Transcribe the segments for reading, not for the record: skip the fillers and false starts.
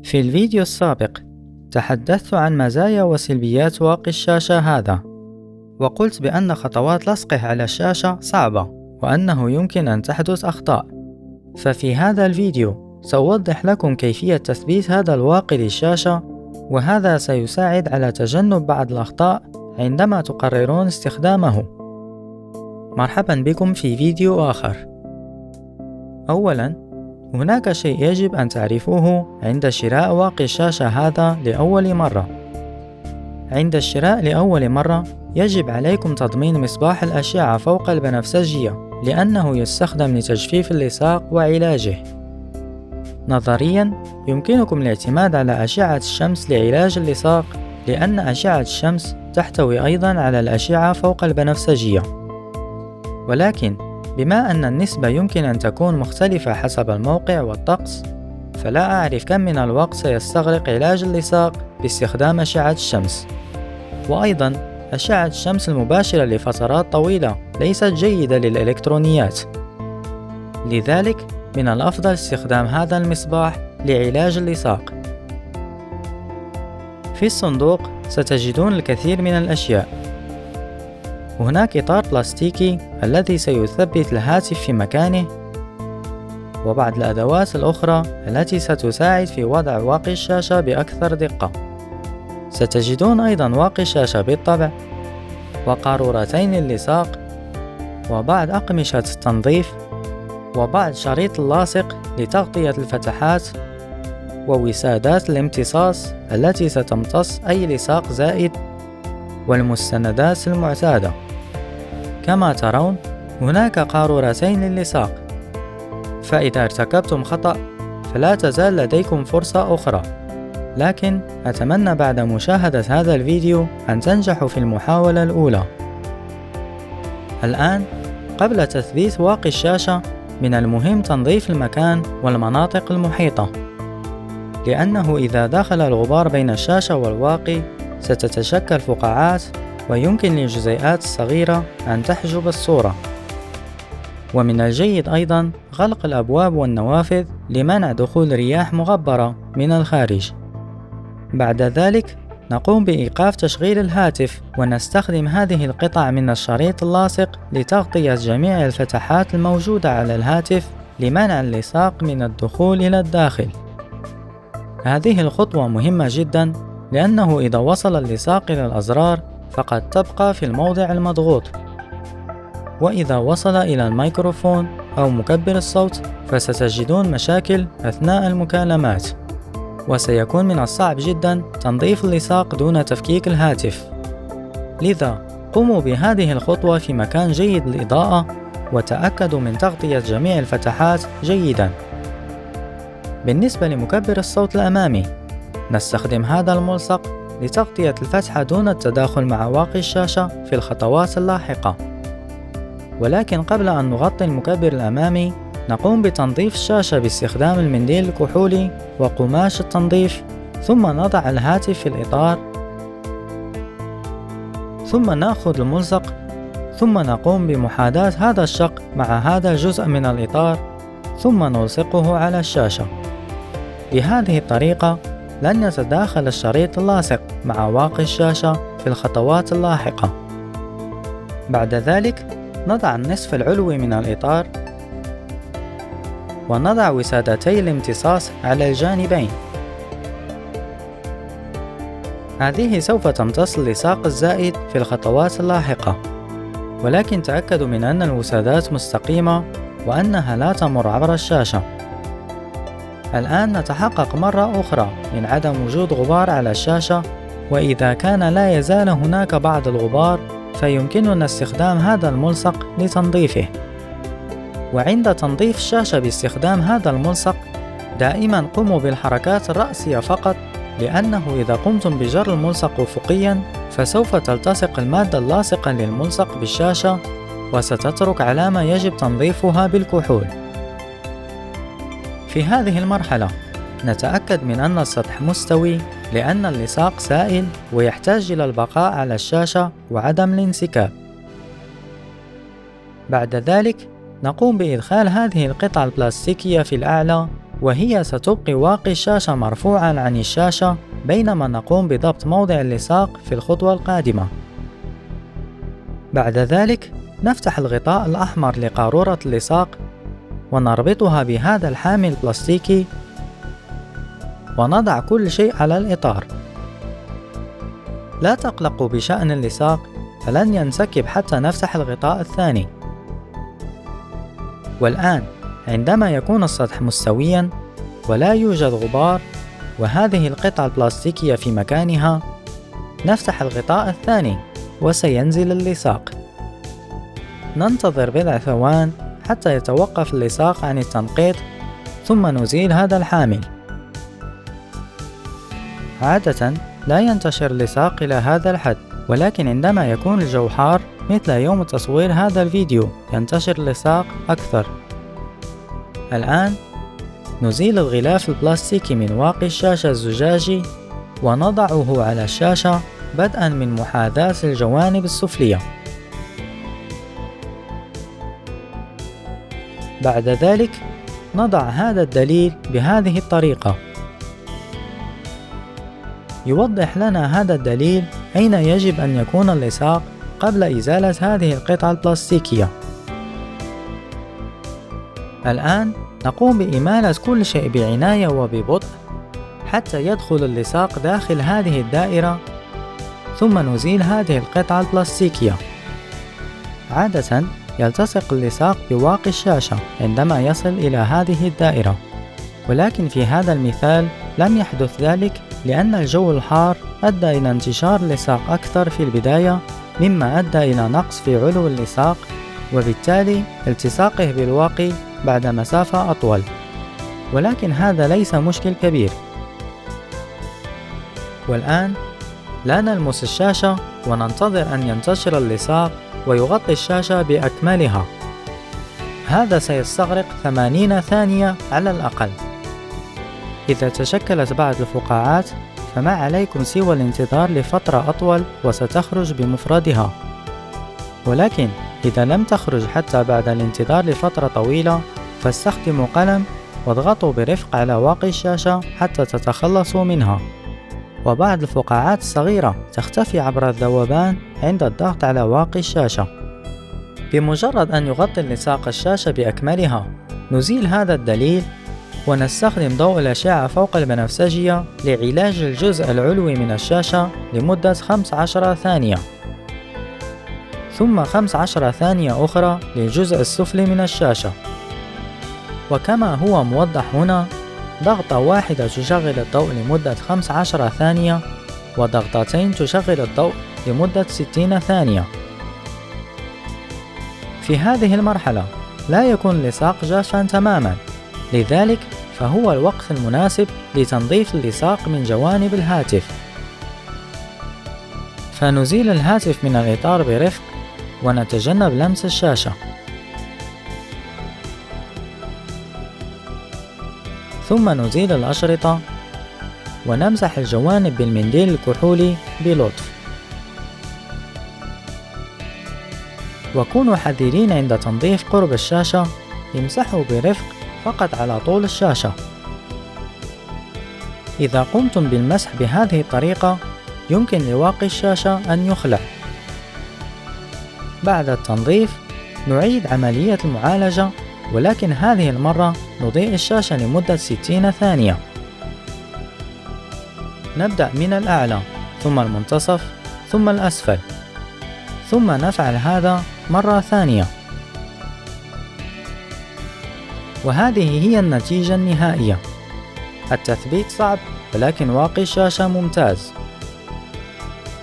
في الفيديو السابق تحدثت عن مزايا وسلبيات واقي الشاشة هذا، وقلت بأن خطوات لصقه على الشاشة صعبة وأنه يمكن أن تحدث أخطاء. ففي هذا الفيديو سأوضح لكم كيفية تثبيت هذا الواقي للشاشة، وهذا سيساعد على تجنب بعض الأخطاء عندما تقررون استخدامه. مرحبا بكم في فيديو آخر. أولا، هناك شيء يجب أن تعرفوه عند شراء واقي الشاشة هذا لأول مرة. عند الشراء لأول مرة يجب عليكم تضمين مصباح الأشعة فوق البنفسجية، لأنه يستخدم لتجفيف اللصاق وعلاجه. نظرياً يمكنكم الاعتماد على أشعة الشمس لعلاج اللصاق، لأن أشعة الشمس تحتوي أيضاً على الأشعة فوق البنفسجية. ولكن بما أن النسبة يمكن أن تكون مختلفة حسب الموقع والطقس، فلا أعرف كم من الوقت سيستغرق علاج اللصاق باستخدام أشعة الشمس. وأيضاً أشعة الشمس المباشرة لفترات طويلة ليست جيدة للإلكترونيات، لذلك من الأفضل استخدام هذا المصباح لعلاج اللصاق. في الصندوق ستجدون الكثير من الأشياء. هناك إطار بلاستيكي الذي سيثبت الهاتف في مكانه، وبعض الأدوات الأخرى التي ستساعد في وضع واقي الشاشة بأكثر دقة. ستجدون أيضاً واقي شاشة بالطبع، وقارورتين للصاق، وبعض أقمشة التنظيف، وبعض شريط اللاصق لتغطية الفتحات، ووسادات الامتصاص التي ستمتص أي لصاق زائد، والمستندات المعتادة. كما ترون هناك قارورتين للصاق، فإذا ارتكبتم خطأ فلا تزال لديكم فرصة أخرى. لكن أتمنى بعد مشاهدة هذا الفيديو أن تنجحوا في المحاولة الأولى. الآن قبل تثبيت واقي الشاشة من المهم تنظيف المكان والمناطق المحيطة، لأنه إذا دخل الغبار بين الشاشة والواقي ستتشكل فقاعات، ويمكن للجزيئات الصغيرة أن تحجب الصورة. ومن الجيد أيضا غلق الأبواب والنوافذ لمنع دخول رياح مغبرة من الخارج. بعد ذلك نقوم بإيقاف تشغيل الهاتف، ونستخدم هذه القطع من الشريط اللاصق لتغطية جميع الفتحات الموجودة على الهاتف لمنع اللصاق من الدخول إلى الداخل. هذه الخطوة مهمة جدا، لأنه إذا وصل اللصاق إلى الأزرار فقد تبقى في الموضع المضغوط، وإذا وصل إلى الميكروفون أو مكبر الصوت فستجدون مشاكل أثناء المكالمات، وسيكون من الصعب جدا تنظيف اللصاق دون تفكيك الهاتف. لذا قوموا بهذه الخطوة في مكان جيد للإضاءة، وتأكدوا من تغطية جميع الفتحات جيدا. بالنسبة لمكبر الصوت الأمامي، نستخدم هذا الملصق لتغطية الفتحة دون التداخل مع واقي الشاشة في الخطوات اللاحقة. ولكن قبل أن نغطي المكبر الأمامي نقوم بتنظيف الشاشة باستخدام المنديل الكحولي وقماش التنظيف، ثم نضع الهاتف في الإطار، ثم نأخذ الملصق، ثم نقوم بمحاذاة هذا الشق مع هذا الجزء من الإطار، ثم نلصقه على الشاشة. بهذه الطريقة لن يتداخل الشريط اللاصق مع واقي الشاشة في الخطوات اللاحقة. بعد ذلك نضع النصف العلوي من الإطار، ونضع وسادتي الامتصاص على الجانبين. هذه سوف تمتص اللصاق الزائد في الخطوات اللاحقة، ولكن تأكدوا من أن الوسادات مستقيمة وأنها لا تمر عبر الشاشة. الآن نتحقق مرة أخرى من عدم وجود غبار على الشاشة، وإذا كان لا يزال هناك بعض الغبار فيمكننا استخدام هذا الملصق لتنظيفه. وعند تنظيف الشاشة باستخدام هذا الملصق دائما قوموا بالحركات الرأسية فقط، لأنه إذا قمتم بجر الملصق أفقيا فسوف تلتصق المادة اللاصقة للملصق بالشاشة، وستترك علامة يجب تنظيفها بالكحول. في هذه المرحلة نتأكد من أن السطح مستوي، لأن اللصاق سائل ويحتاج إلى البقاء على الشاشة وعدم الانسكاب. بعد ذلك نقوم بإدخال هذه القطعة البلاستيكية في الأعلى وهي ستبقي واقي الشاشة مرفوعا عن الشاشة بينما نقوم بضبط موضع اللصاق في الخطوة القادمة. بعد ذلك نفتح الغطاء الأحمر لقارورة اللصاق ونربطها بهذا الحامل البلاستيكي ونضع كل شيء على الإطار. لا تقلقوا بشأن اللصاق، فلن ينسكب حتى نفتح الغطاء الثاني. والآن عندما يكون السطح مستويا ولا يوجد غبار وهذه القطعة البلاستيكية في مكانها، نفتح الغطاء الثاني وسينزل اللصاق. ننتظر بضع ثوان حتى يتوقف اللصاق عن التنقيط ثم نزيل هذا الحامل. عادة لا ينتشر اللصاق إلى هذا الحد، ولكن عندما يكون الجو حار مثل يوم تصوير هذا الفيديو ينتشر اللصاق أكثر. الآن نزيل الغلاف البلاستيكي من واقي الشاشة الزجاجي ونضعه على الشاشة بدءا من محاذاة الجوانب السفلية. بعد ذلك نضع هذا الدليل بهذه الطريقة. يوضح لنا هذا الدليل أين يجب أن يكون اللصاق قبل إزالة هذه القطعة البلاستيكية. الآن نقوم بإمالة كل شيء بعناية وببطء حتى يدخل اللصاق داخل هذه الدائرة، ثم نزيل هذه القطعة البلاستيكية. عادة يلتصق اللصاق بواقي الشاشة عندما يصل إلى هذه الدائرة، ولكن في هذا المثال لم يحدث ذلك لأن الجو الحار أدى إلى انتشار اللصاق أكثر في البداية، مما أدى إلى نقص في علو اللصاق وبالتالي التصاقه بالواقي بعد مسافة أطول، ولكن هذا ليس مشكل كبير. والآن لا نلمس الشاشة وننتظر أن ينتشر اللصاق ويغطي الشاشة بأكملها. هذا سيستغرق 80 ثانية على الأقل. إذا تشكلت بعض الفقاعات فما عليكم سوى الانتظار لفترة أطول وستخرج بمفردها، ولكن إذا لم تخرج حتى بعد الانتظار لفترة طويلة فاستخدموا قلم واضغطوا برفق على واقي الشاشة حتى تتخلصوا منها. وبعض الفقاعات الصغيرة تختفي عبر الذوبان عند الضغط على واقي الشاشة. بمجرد أن يغطي اللصاق الشاشة بأكملها نزيل هذا الدليل ونستخدم ضوء الأشعة فوق البنفسجية لعلاج الجزء العلوي من الشاشة لمدة 15 ثانية، ثم 15 ثانية أخرى للجزء السفلي من الشاشة. وكما هو موضح هنا، ضغطة واحدة تشغل الضوء لمدة 15 ثانية وضغطتين تشغل الضوء لمدة 60 ثانية. في هذه المرحلة لا يكون اللصاق جافا تماما، لذلك فهو الوقت المناسب لتنظيف اللصاق من جوانب الهاتف. فنزيل الهاتف من الإطار برفق ونتجنب لمس الشاشة، ثم نزيل الأشرطة ونمسح الجوانب بالمنديل الكحولي بلطف. وكونوا حذرين عند تنظيف قرب الشاشة، امسحوا برفق فقط على طول الشاشة. إذا قمتم بالمسح بهذه الطريقة يمكن لواقي الشاشة أن يخلع. بعد التنظيف نعيد عملية المعالجة، ولكن هذه المرة نضيء الشاشة لمدة 60 ثانية. نبدأ من الأعلى ثم المنتصف ثم الأسفل، ثم نفعل هذا مرة ثانية. وهذه هي النتيجة النهائية. التثبيت صعب ولكن واقي الشاشة ممتاز.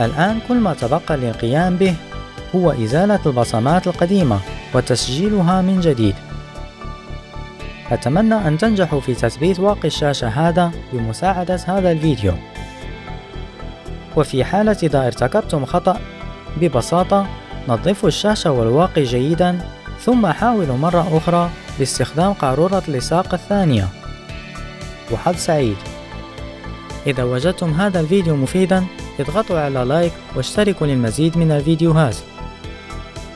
الآن كل ما تبقى للقيام به هو إزالة البصمات القديمة وتسجيلها من جديد. أتمنى أن تنجحوا في تثبيت واقي الشاشة هذا بمساعدة هذا الفيديو. وفي حالة إذا ارتكبتم خطأ، ببساطة نظفوا الشاشة والواقي جيدا، ثم حاولوا مرة أخرى باستخدام قارورة اللصاق الثانية. وحظ سعيد. إذا وجدتم هذا الفيديو مفيدا اضغطوا على لايك واشتركوا للمزيد من الفيديوهات.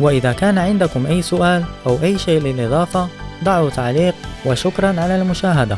وإذا كان عندكم أي سؤال أو أي شيء للإضافة ضعوا تعليق، وشكرا على المشاهدة.